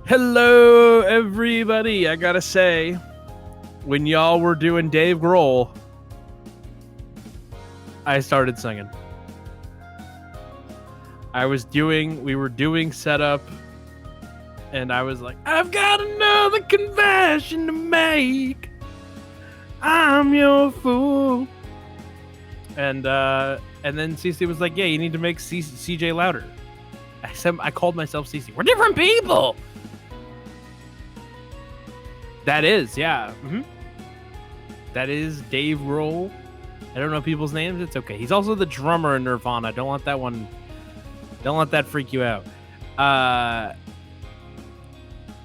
Hello, everybody. I gotta say, when y'all were doing Dave Grohl, I started singing. We were doing setup, and I was like, I've got another confession to make. I'm your fool. And then CC was like, yeah, you need to make CJ louder. I called myself CC. We're different people. That is, yeah. Mm-hmm. That is Dave Grohl. I don't know people's names. It's okay. He's also the drummer in Nirvana. Don't let that freak you out.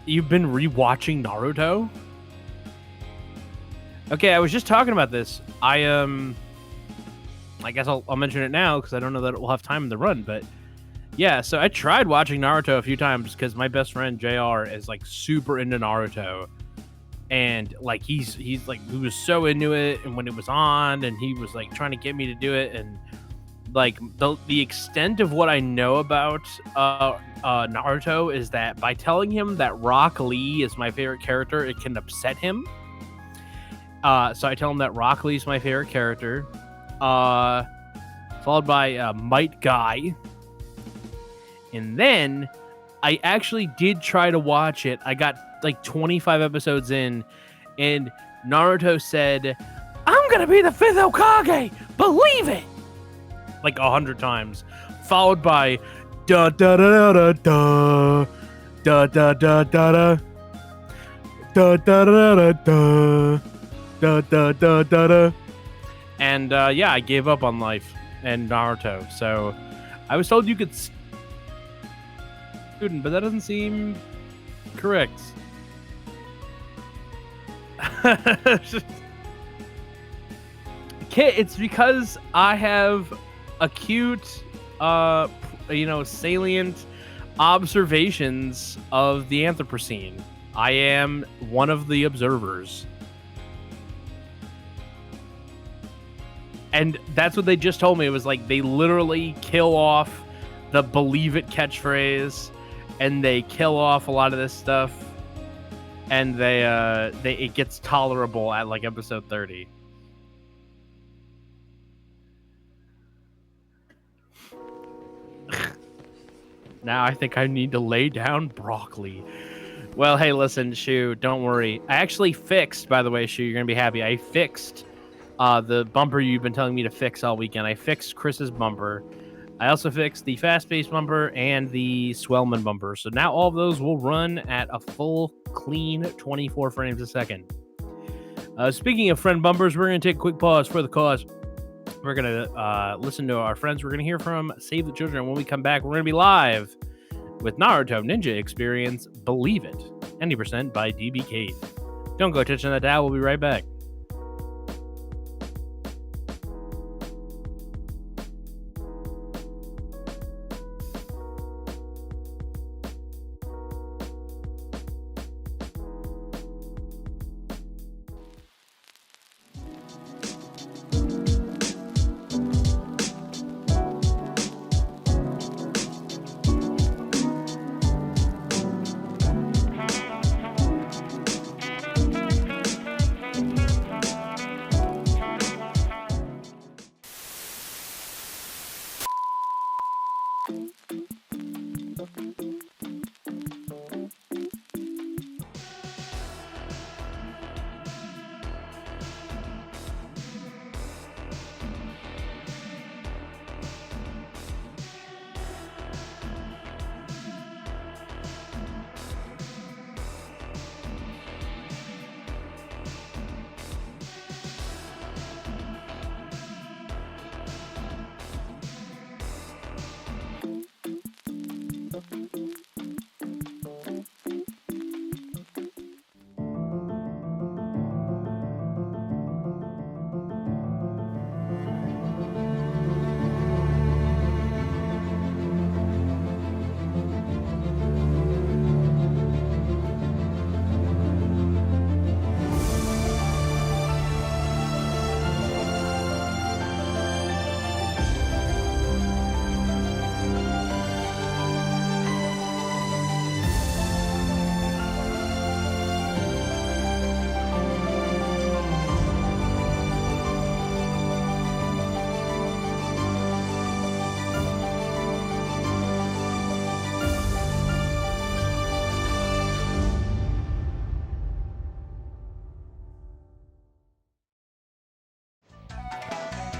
You've been rewatching Naruto? Okay, I was just talking about this. I guess I'll mention it now because I don't know that we'll have time in the run, but yeah, so I tried watching Naruto a few times because my best friend JR is like super into Naruto. And like he's like he was so into it, and when it was on, and he was like trying to get me to do it, and like the extent of what I know about Naruto is that by telling him that Rock Lee is my favorite character, it can upset him. So I tell him that Rock Lee is my favorite character, followed by Might Guy, and then I actually did try to watch it. I got like 25 episodes in, and Naruto said, I'm gonna be the 5th Hokage, believe it, like 100 times, followed by da da da da da da da da da da da da da da da da da da. And yeah, I gave up on life and Naruto. So I was told you could student, but that doesn't seem correct. It's because I have acute, salient observations of the Anthropocene. I am one of the observers. And that's what they just told me. It was like they literally kill off the believe it catchphrase, and they kill off a lot of this stuff. And it gets tolerable at like episode 30. Now I think I need to lay down broccoli. Well, hey, listen, Shu, don't worry. I actually fixed, by the way, Shu, you're gonna be happy. I fixed the bumper you've been telling me to fix all weekend. I fixed Chris's bumper. I also fixed the fast-paced bumper and the Swellman bumper. So now all of those will run at a full, clean 24 frames a second. Speaking of friend bumpers, we're going to take a quick pause for the cause. We're going to listen to our friends. We're going to hear from Save the Children. When we come back, we're going to be live with Naruto Ninja Experience Believe It, 90% by DB Cade. Don't go touching that dial. We'll be right back.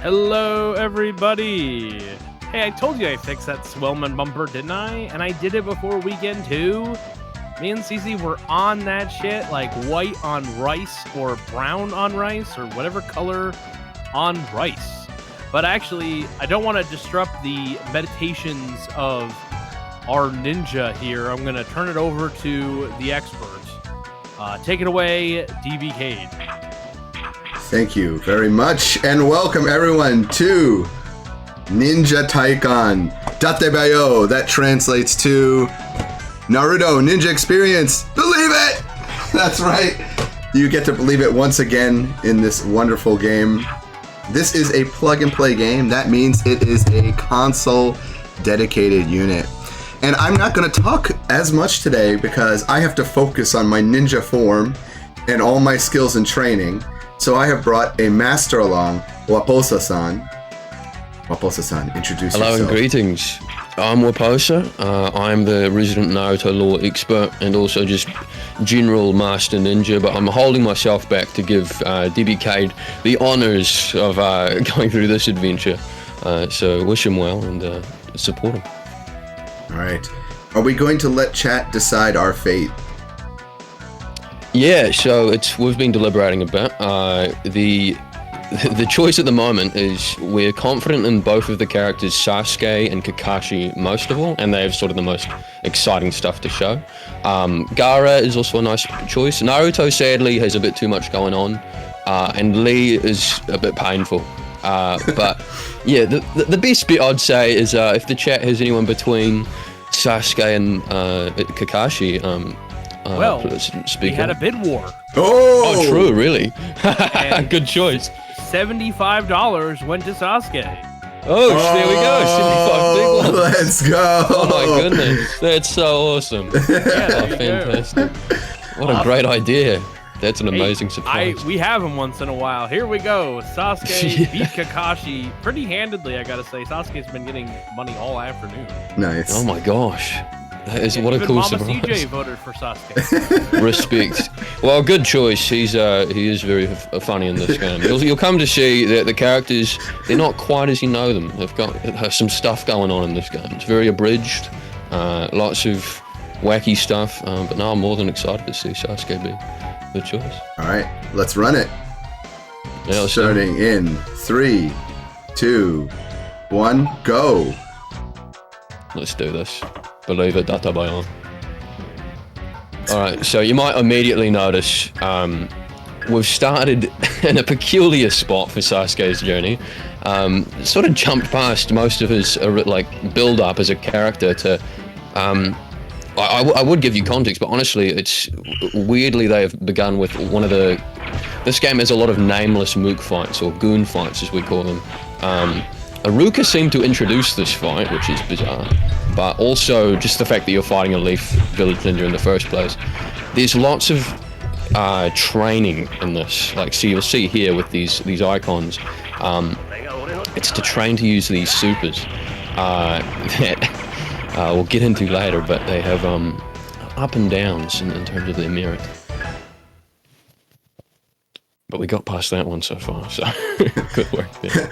Hello, everybody. Hey, I told you I fixed that Swellman bumper, didn't I? And I did it before weekend 2. Me and CC were on that shit, like white on rice or brown on rice or whatever color on rice. But actually, I don't want to disrupt the meditations of our ninja here. I'm going to turn it over to the expert. Take it away, DBK. Thank you very much, and welcome everyone to Ninja Taikon Datebayo. That translates to Naruto Ninja Experience. Believe it! That's right. You get to believe it once again in this wonderful game. This is a plug-and-play game. That means it is a console-dedicated unit. And I'm not going to talk as much today because I have to focus on my ninja form and all my skills and training. So I have brought a master along, Waposa-san. Waposa-san, introduce yourself. Hello and greetings. I'm Waposa. I'm the resident Naruto lore expert and also just general master ninja, but I'm holding myself back to give DBK the honors of going through this adventure. So wish him well and support him. All right. Are we going to let chat decide our fate? Yeah, so we've been deliberating a bit. The choice at the moment is we're confident in both of the characters, Sasuke and Kakashi, most of all, and they have sort of the most exciting stuff to show. Gaara is also a nice choice. Naruto, sadly, has a bit too much going on, and Lee is a bit painful. But yeah, the best bit I'd say is if the chat has anyone between Sasuke and Kakashi, well, we had a bid war. Oh, true, really? Good choice. $75 went to Sasuke. Oh, there we go. 75 big ones. Let's go. Oh my goodness, that's so awesome. Yeah, fantastic. What a great idea. That's an amazing surprise. We have him once in a while. Here we go. Sasuke beat Kakashi pretty handedly, I gotta say. Sasuke's been getting money all afternoon. Nice. Oh my gosh. That is what a cool Mama surprise. CJ voted for Sasuke. Respect. Well, good choice. He is very funny in this game. You'll come to see that the characters, they're not quite as you know them. They've got some stuff going on in this game. It's very abridged, lots of wacky stuff. But now I'm more than excited to see Sasuke be the choice. All right, let's run it. Yeah, starting in 3, 2, 1, go. Let's do this. Believe it, Databayon. Alright, so you might immediately notice we've started in a peculiar spot for Sasuke's journey. Sort of jumped past most of his build-up as a character to... I would give you context, but honestly, it's weirdly they have begun with one of the... This game has a lot of nameless mook fights, or goon fights as we call them. Aruka seemed to introduce this fight, which is bizarre, but also just the fact that you're fighting a Leaf Village Ninja in the first place. There's lots of training in this, so you'll see here with these icons, it's to train to use these supers that we'll get into later, but they have up and downs in terms of their merit. But we got past that one so far, so good work there.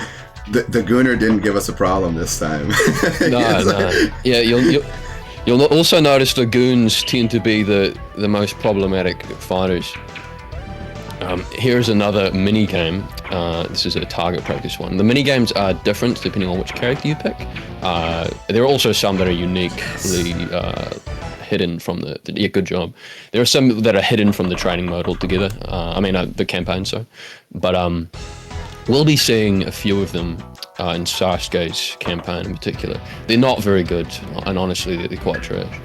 The Gooner didn't give us a problem this time. No. Yeah, you'll also notice the goons tend to be the most problematic fighters. Here's another mini game. This is a target practice one. The mini games are different depending on which character you pick. There are also some that are uniquely hidden from the yeah, good job. There are some that are hidden from the training mode altogether. The campaign, so. But we'll be seeing a few of them in Sasuke's campaign in particular. They're not very good, and honestly, they're quite trash.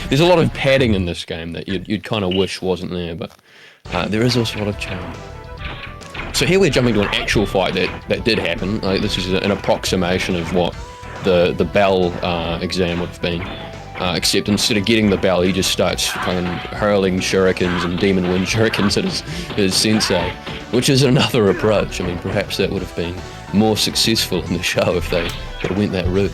There's a lot of padding in this game that you'd kind of wish wasn't there, but there is also a lot of charm. So here we're jumping to an actual fight that did happen. This is an approximation of what the bell exam would have been. Except instead of getting the bell, he just starts kind of hurling shurikens and demon wind shurikens at his sensei, which is another approach. I mean, perhaps that would have been more successful in the show if they had went that route.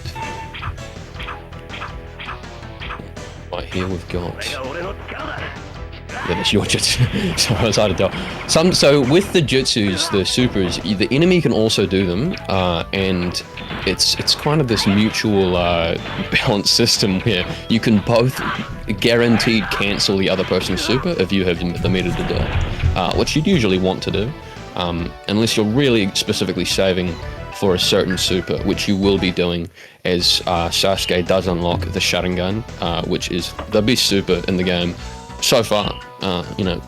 Right here we've got that it's your jutsu. So I was hard to tell. So with the jutsus, the supers, the enemy can also do them, and it's kind of this mutual balance system where you can both guaranteed cancel the other person's super if you have the meter to do it, which you'd usually want to do, unless you're really specifically saving for a certain super, which you will be doing as Sasuke does unlock the Sharingan, which is the best super in the game so far. You know,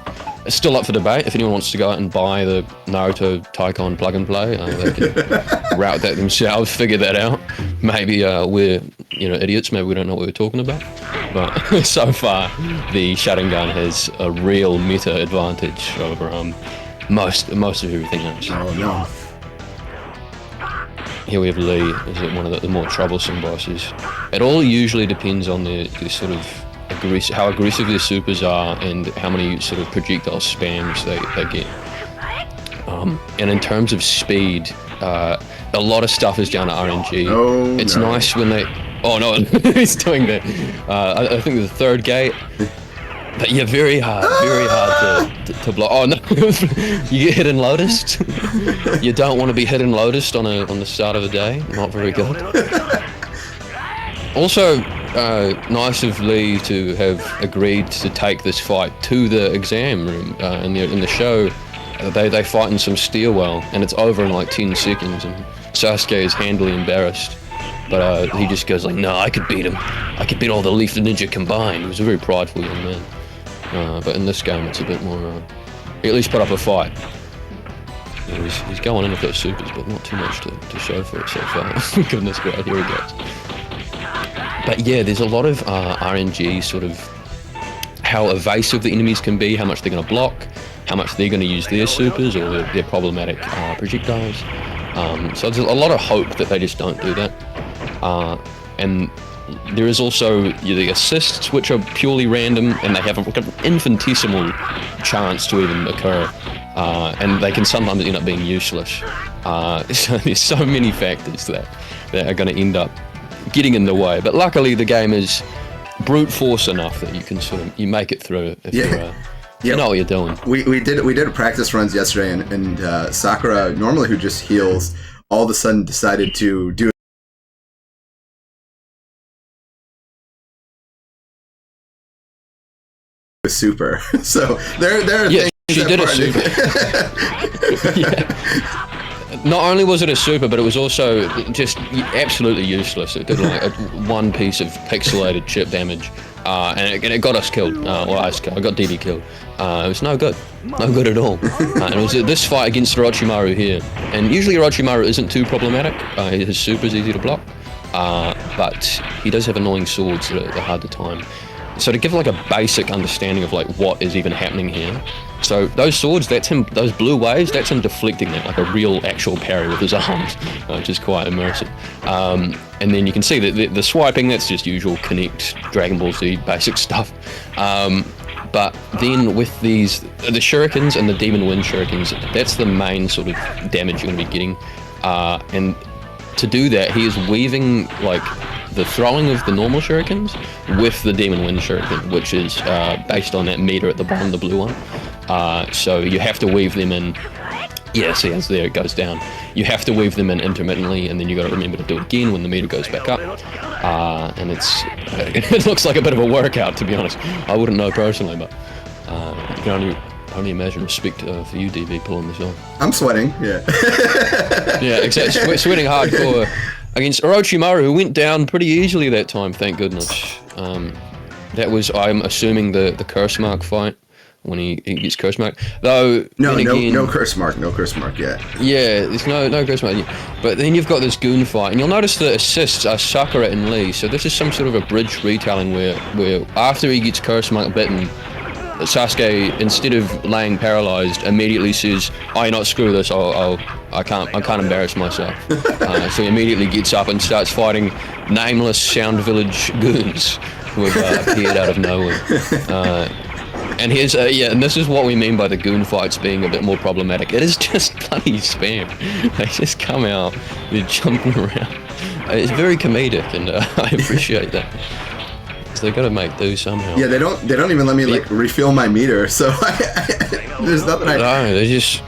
it's still up for debate. If anyone wants to go out and buy the Naruto Taikon plug and play, they can route that themselves, figure that out. Maybe we're idiots, maybe we don't know what we're talking about. But so far, the Sharingan has a real meta advantage over most of everything else. Oh no. Here we have Lee, is one of the more troublesome bosses. It all usually depends on the sort of how aggressive their supers are and how many sort of projectile spams they get. And in terms of speed, a lot of stuff is down to RNG. Oh, it's no. nice when they... Oh no, he's doing that. I think the third gate. But yeah, very hard to block. Oh no, you get hit and lotused. You don't want to be hit and lotused on the start of the day. Not very good. Also, nice of Lee to have agreed to take this fight to the exam room. In the show, they fight in some stairwell, and it's over in like 10 seconds. And Sasuke is handily embarrassed. But he just goes like, no, I could beat him. I could beat all the Leaf Ninja combined. He was a very prideful young man. But in this game, it's a bit more... he at least put up a fight. Yeah, he's going in with those supers, but not too much to show for it so far. Goodness God, here he goes. But yeah, there's a lot of RNG, sort of how evasive the enemies can be, how much they're going to block, how much they're going to use their supers or their problematic projectiles. So there's a lot of hope that they just don't do that. And there is also the assists, which are purely random, and they have an infinitesimal chance to even occur, and they can sometimes end up being useless. So there's so many factors that are going to end up getting in the way. But luckily, the game is brute force enough that you can you make it through if you know what you're doing. We did practice runs yesterday, and Sakura, normally who just heals, all of a sudden decided to do a super. So there are things she did a super. Yeah. Not only was it a super, but it was also just absolutely useless. It did like one piece of pixelated chip damage, and it got us killed. I got DD killed. It was no good at all. And it was this fight against Orochimaru here, and usually Orochimaru isn't too problematic. His super's easy to block, but he does have annoying swords that are hard to time. So to give like a basic understanding of like what is even happening here, so those swords, that's him, those blue waves, that's him deflecting that like a real actual parry with his arms, which is quite immersive. And then you can see that the swiping, that's just usual Connect, Dragon Ball Z basic stuff. But then with the shurikens and the Demon Wind shurikens, that's the main sort of damage you're going to be getting. And to do that, he is weaving like the throwing of the normal shurikens with the Demon Wind shuriken, which is based on that meter at the bottom, the blue one. So you have to weave them in. Yeah, see, as there it goes down. You have to weave them in intermittently, and then you got to remember to do it again when the meter goes back up. And it looks like a bit of a workout, to be honest. I wouldn't know personally, but you can only imagine respect for you, DV, pulling this off. I'm sweating, yeah. Yeah, exactly. Sweating hardcore against Orochimaru, who went down pretty easily that time, thank goodness. That was, I'm assuming, the curse mark fight. When he gets curse mark, though. No curse mark yet. Yeah, there's no curse mark yet. But then you've got this goon fight, and you'll notice the assists are Sakura and Lee. So this is some sort of a bridge retelling where after he gets curse mark bitten, Sasuke, instead of laying paralyzed, immediately says, "Oh, you know what, screw this. I can't embarrass myself." So he immediately gets up and starts fighting nameless Sound Village goons who have appeared out of nowhere. And here's and this is what we mean by the goon fights being a bit more problematic. It is just bloody spam. They just come out, they're jumping around. It's very comedic, and I appreciate that. They gotta make do somehow. Yeah, they don't even let me like refill my meter, so there's nothing I. No, they just.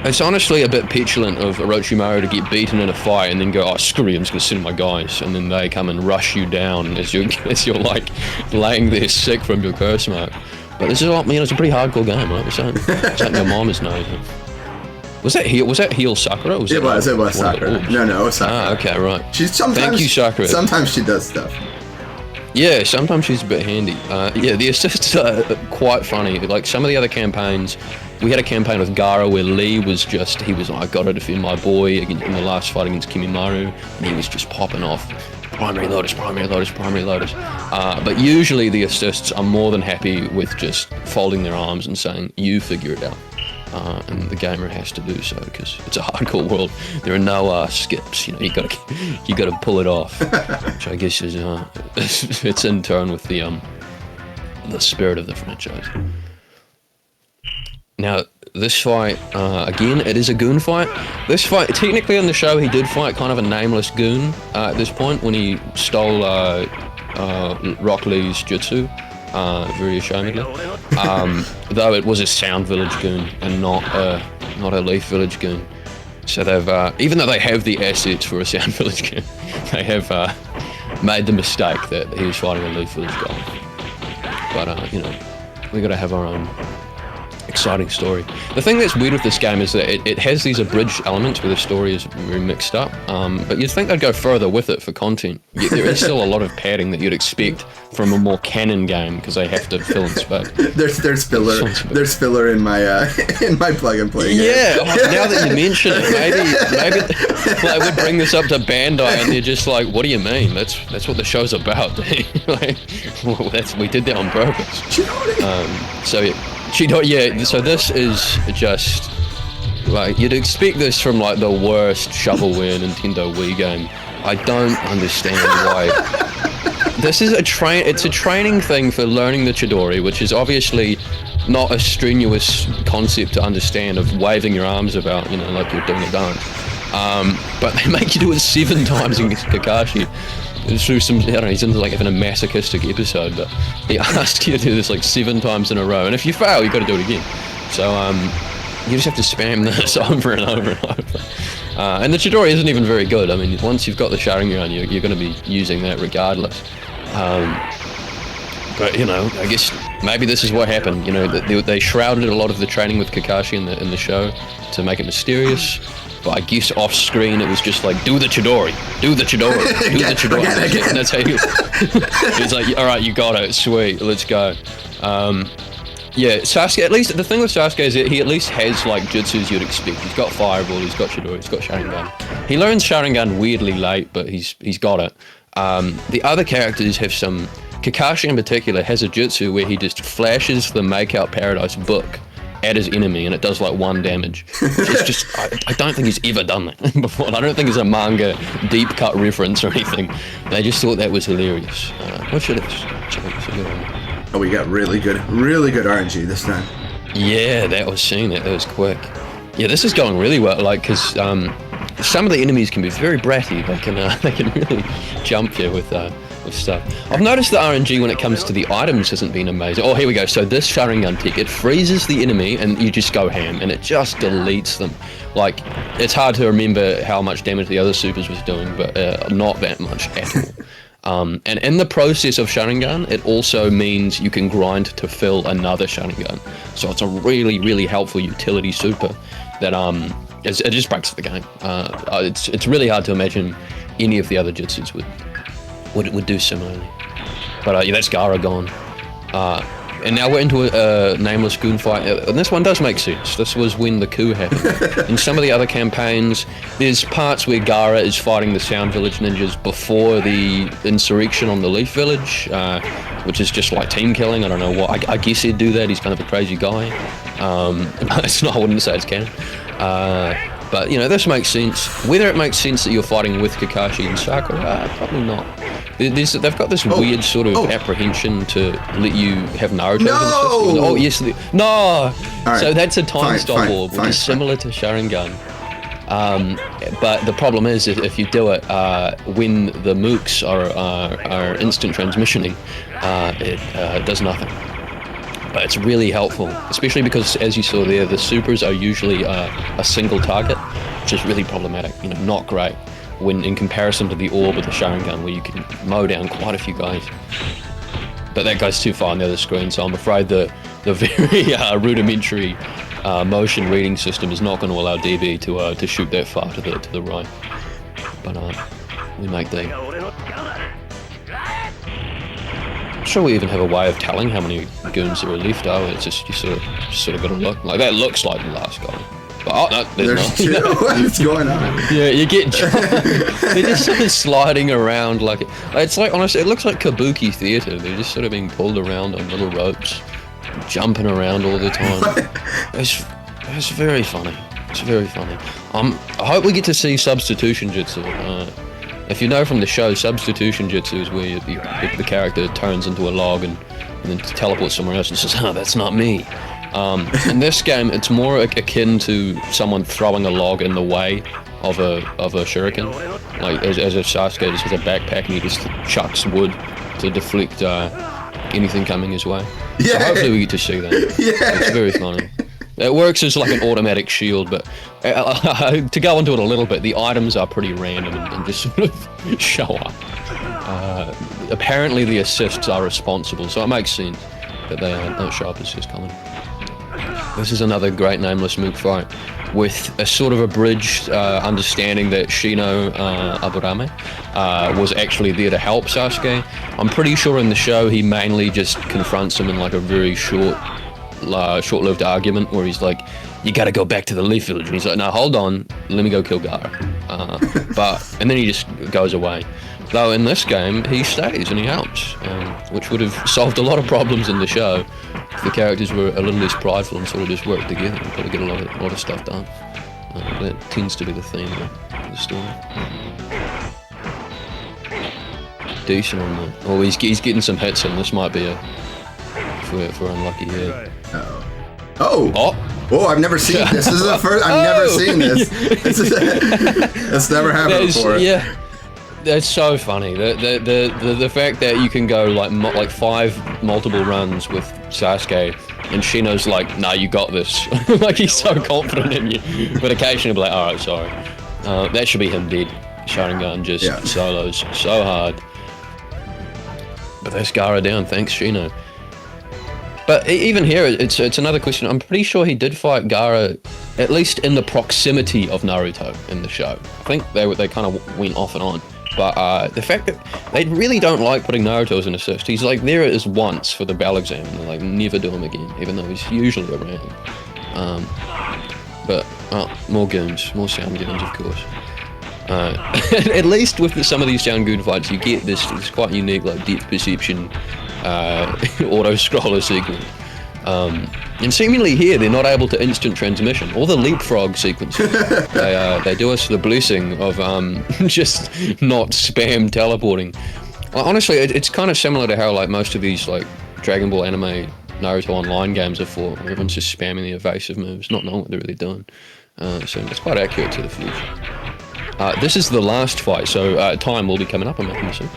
It's honestly a bit petulant of Orochimaru to get beaten in a fight and then go, oh screw you, I'm just gonna send my guys, and then they come and rush you down as you're like laying there sick from your curse mark. But this is it's a pretty hardcore game, right? It's like your mom is known. Was that heel Sakura? Or It was Sakura. No, it was Sakura. Ah, okay, right. Thank you, Sakura. Sometimes she does stuff. Yeah, sometimes she's a bit handy. Yeah, the assists are quite funny. Like some of the other campaigns, we had a campaign with Gaara where Lee was he was like, I gotta defend my boy in the last fight against Kimimaru, and he was just popping off. Primary lotus. But usually the assists are more than happy with just folding their arms and saying, you figure it out. And the gamer has to do so because it's a hardcore world. There are no skips. You gotta pull it off, which I guess is it's in turn with the spirit of the franchise. Now this fight, again, it is a goon fight. This fight, technically on the show, he did fight kind of a nameless goon at this point when he stole Rock Lee's jutsu. Very ashamedly. Though it was a Sound Village goon and not a Leaf Village goon. So they've, even though they have the assets for a Sound Village goon, they have made the mistake that he was fighting a Leaf Village guy. But, we gotta have our own exciting story. The thing that's weird with this game is that it has these abridged elements where the story is very mixed up, but you'd think they'd go further with it for content. Yet there is still a lot of padding that you'd expect from a more canon game because they have to fill in space. There's filler in my plug and play game. Yeah, now that you mention it, maybe I would bring this up to Bandai and they're just like, what do you mean? That's what the show's about. Like, we did that on purpose. So this is just like you'd expect this from like the worst shovelware Nintendo Wii game. I don't understand why. This is it's a training thing for learning the Chidori, which is obviously not a strenuous concept to understand of waving your arms about, like you're doing a dance. But they make you do it 7 times in Kakashi. Through some, he's into like having a masochistic episode, but he asks you to do this like 7 times in a row, and if you fail, you got to do it again. So you just have to spam this over and over and over. And the Chidori isn't even very good. I mean, once you've got the Sharingan, you're going to be using that regardless. But I guess maybe this is what happened. They shrouded a lot of the training with Kakashi in the show to make it mysterious. But I guess off screen it was just like, do the Chidori. And that's how he's like, all right, you got it, sweet, let's go. Yeah, Sasuke, at least the thing with Sasuke is that he at least has like jutsus you'd expect. He's got Fireball, he's got Chidori, he's got Sharingan. He learns Sharingan weirdly late, but he's got it. The other characters have some. Kakashi in particular has a jutsu where he just flashes the Makeout Paradise book at his enemy and it does like 1 damage. It's just, I don't think he's ever done that before. I don't think it's a manga deep cut reference or anything. They just thought that was hilarious. Which it is. It's a good one. Oh, we got really good RNG this time. Yeah, that was quick. Yeah, this is going really well, like, because some of the enemies can be very bratty. They can really jump you with stuff. I've noticed the RNG when it comes to the items hasn't been amazing. Oh, here we go. So this Sharingan tech, it freezes the enemy and you just go ham and it just deletes them. Like, it's hard to remember how much damage the other supers was doing, but not that much at all. And in the process of Sharingan, it also means you can grind to fill another Sharingan. So it's a really, really helpful utility super that it just breaks the game. It's really hard to imagine any of the other jutsus would do similarly. But yeah, that's Gaara gone. And now we're into a nameless goon fight, and this one does make sense. This was when the coup happened. In some of the other campaigns, there's parts where Gaara is fighting the Sound Village ninjas before the insurrection on the Leaf Village, which is just like team killing. I don't know what. I guess he'd do that. He's kind of a crazy guy. It's not. I wouldn't say it's canon. But this makes sense. Whether it makes sense that you're fighting with Kakashi and Sakura, probably not. They've got this weird sort of apprehension to let you have Naruto. No! Oh yes, no. Right. So that's a time stop orb, which fine, is similar to Sharingan. But the problem is if you do it when the mooks are instant transmissioning, it does nothing. But it's really helpful, especially because, as you saw there, the supers are usually a single target, which is really problematic. You know, not great when in comparison to the orb or the Sharingan, where you can mow down quite a few guys. But that goes too far on the other screen, so I'm afraid the very rudimentary motion reading system is not going to allow DB to shoot that far to the right. But we make the. I'm sure we even have a way of telling how many goons there are left. It's just you sort of got to look. Like that looks like the last guy. But oh no, there's two. What's going on? Yeah, you get. They're just sort of sliding around like it's like honestly, it looks like kabuki theater. They're just sort of being pulled around on little ropes, jumping around all the time. It's very funny. It's very funny. I hope we get to see substitution jutsu. If you know from the show, substitution jutsu is where the character turns into a log and then teleports somewhere else and says, "Oh, that's not me." In this game, it's more akin to someone throwing a log in the way of a shuriken. Like as if Sasuke just has a backpack and he just chucks wood to deflect anything coming his way. Yeah. So hopefully we get to see that. Yeah. It's very funny. It works as like an automatic shield, but to go into it a little bit, the items are pretty random and just sort of show up. Apparently the assists are responsible, so it makes sense that they don't show up as just coming. This is another great nameless mook fight with a sort of abridged understanding that Shino Aburame was actually there to help Sasuke. I'm pretty sure in the show he mainly just confronts him in like a very short-lived argument where he's like, "You gotta go back to the Leaf Village," and he's like, "No, hold on, let me go kill Gaara." And then he just goes away. Though in this game, he stays and he helps, which would have solved a lot of problems in the show if the characters were a little less prideful and sort of just worked together and probably get a lot of stuff done. That tends to be the theme of the story. Decent on that. Oh, he's getting some hits in. This might be if we're unlucky here. Oh, I've never seen this. This is the first. I've never seen this. That's never happened before. Yeah. That's so funny. The fact that you can go like 5 multiple runs with Sasuke and Shino's like, "Nah, you got this." Like he's so confident in you, but occasionally be like, "All right, sorry." That should be him dead. Sharingan just solos so hard. But that's Gaara down. Thanks, Shino. But even here, it's another question. I'm pretty sure he did fight Gaara, at least in the proximity of Naruto in the show. I think they kind of went off and on. But the fact that they really don't like putting Naruto as an assist. He's like, there it is once for the bell exam, and they're like, never do him again, even though he's usually around. But more goons, more sound goons, of course. At least with some of these sound goon fights, you get this quite unique like depth perception auto-scroller sequence. And seemingly here, they're not able to instant transmission. All the leapfrog sequences, they do us the blessing of just not spam teleporting. Honestly, it's kind of similar to how like most of these like Dragon Ball anime, Naruto online games are for. Everyone's just spamming the evasive moves, not knowing what they're really doing. So it's quite accurate to the future. This is the last fight, so time will be coming up, I'm making soon.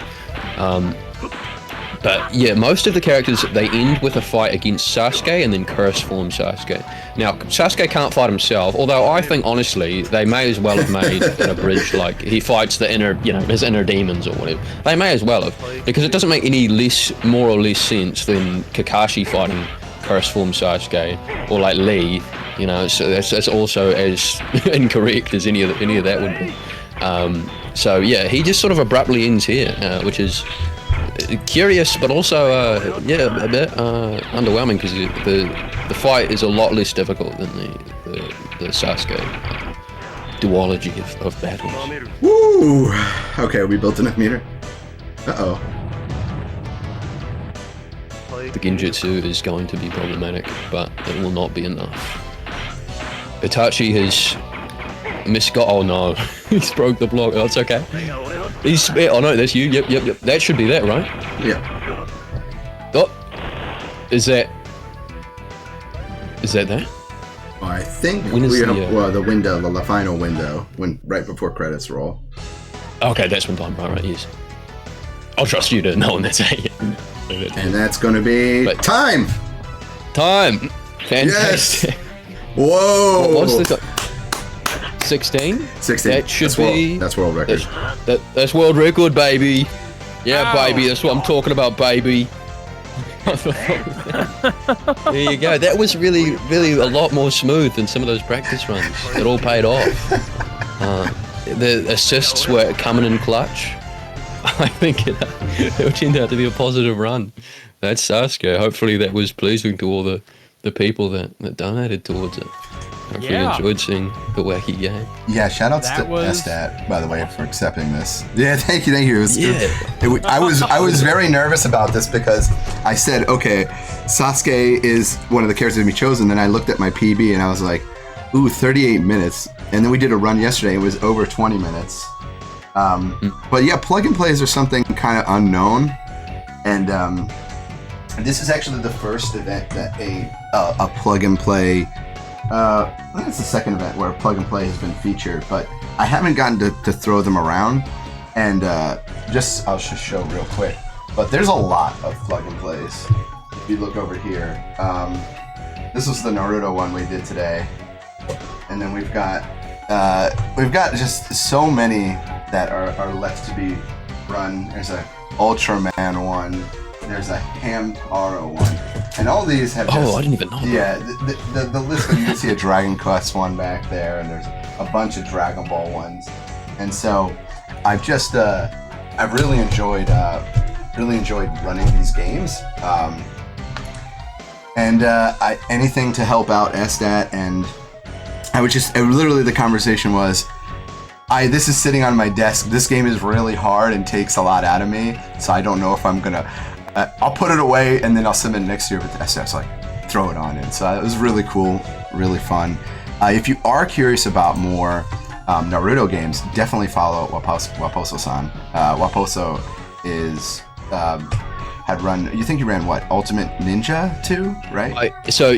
But yeah, most of the characters, they end with a fight against Sasuke and then curse form Sasuke. Now, Sasuke can't fight himself, although I think, honestly, they may as well have made an abridged, like, he fights the inner, his inner demons or whatever. They may as well have, because it doesn't make any more or less sense than Kakashi fighting curse form Sasuke, or like Lee, so that's also as incorrect as any of that would be. So yeah, he just sort of abruptly ends here, which is curious, but also a bit underwhelming because the fight is a lot less difficult than the Sasuke duology of battles. Woo! Okay, we built enough meter. Uh-oh. The Genjutsu is going to be problematic, but it will not be enough. Itachi has oh no, he's broke the block. Oh, it's okay. Oh no, that's you. Yep. That should be that, right? Yeah. Oh, is that that? I think When is we the, have the window, the final window, when right before credits roll. Okay, that's when time. Right, yes. I'll trust you to know when that's at. And that's going to be time. Time. Fantastic. Yes. Whoa. What's the 16? 16. That should be. That's world record. That's world record, baby. Yeah, baby. That's what I'm talking about, baby. There you go. That was really, really a lot more smooth than some of those practice runs. It all paid off. The assists were coming in clutch. I think it turned out to be a positive run. That's Sasuke. Hopefully that was pleasing to all the people that donated towards it. Hopefully enjoyed seeing the wacky game. Yeah, shout outs to SDAT, by the way, for accepting this. Yeah, thank you. It was I was very nervous about this because I said, okay, Sasuke is one of the characters to be chosen. Then I looked at my PB and I was like, ooh, 38 minutes. And then we did a run yesterday. It was over 20 minutes. But yeah, plug and plays are something kind of unknown. And this is actually the first event that a plug and play. I think it's the second event where plug and play has been featured, but I haven't gotten to throw them around. And I'll just show real quick. But there's a lot of plug and plays. If you look over here, this was the Naruto one we did today, and then we've got just so many that are left to be run. There's a Ultraman one. There's a Hamtaro one. And all these have I didn't even know that. Yeah, the list, you can see a Dragon Quest one back there, and there's a bunch of Dragon Ball ones. And so I've just, I've really enjoyed running these games. Anything to help out SDAT, and literally the conversation was, this is sitting on my desk. This game is really hard and takes a lot out of me, so I don't know if I'm gonna. I'll put it away and then I'll submit it next year. But SDAT's like, throw it on in. So it was really cool, really fun. If you are curious about more Naruto games, definitely follow Waposo-san. Waposo is had run. You think you ran what? Ultimate Ninja 2, right? So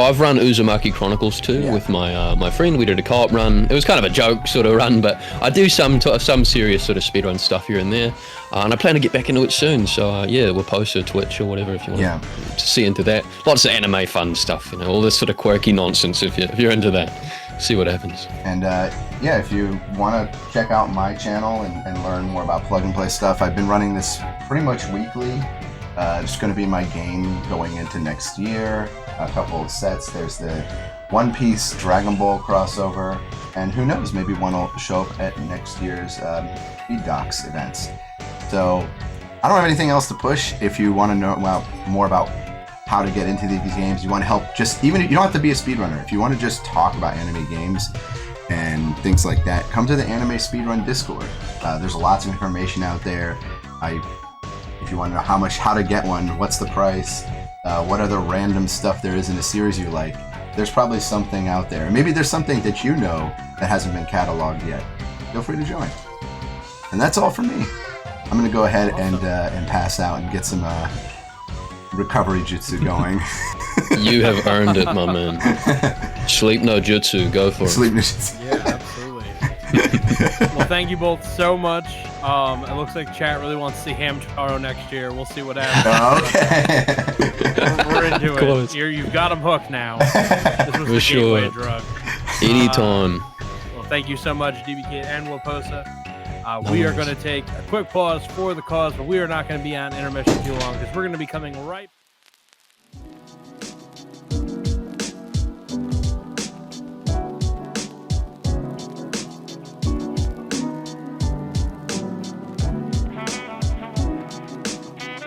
I've run Uzumaki Chronicles 2 with my friend. We did a co-op run. It was kind of a joke sort of run, but I do some serious sort of speedrun stuff here and there, and I plan to get back into it soon. So we'll post a Twitch or whatever if you want to see into that. Lots of anime fun stuff, all this sort of quirky nonsense. If you're into that, see what happens. And if you want to check out my channel and learn more about plug and play stuff, I've been running this pretty much weekly. It's going to be my game going into next year. A couple of sets. There's the One Piece Dragon Ball crossover, and who knows, maybe one will show up at next year's Speed Docs events. So I don't have anything else to push. If you want to know more about how to get into these games, you want to help, you don't have to be a speedrunner. If you want to just talk about anime games and things like that, come to the Anime Speedrun Discord. There's lots of information out there. If you want to know how to get one, what's the price, what other random stuff there is in a series you like, there's probably something out there. Maybe there's something that you know that hasn't been cataloged yet. Feel free to join. And that's all from me. I'm going to go ahead and pass out and get some recovery jutsu going. You have earned it, my man. Sleep no jutsu, go for it. Sleep no jutsu. Yeah, absolutely. Well, thank you both so much. It looks like chat really wants to see Hamtaro next year. We'll see what happens. Okay. We're into it. You've got them hooked now. This was the gateway drug. Anytime. Well, thank you so much, DBK and Waposa. We are going to take a quick pause for the cause, but we are not going to be on intermission too long because we're going to be coming right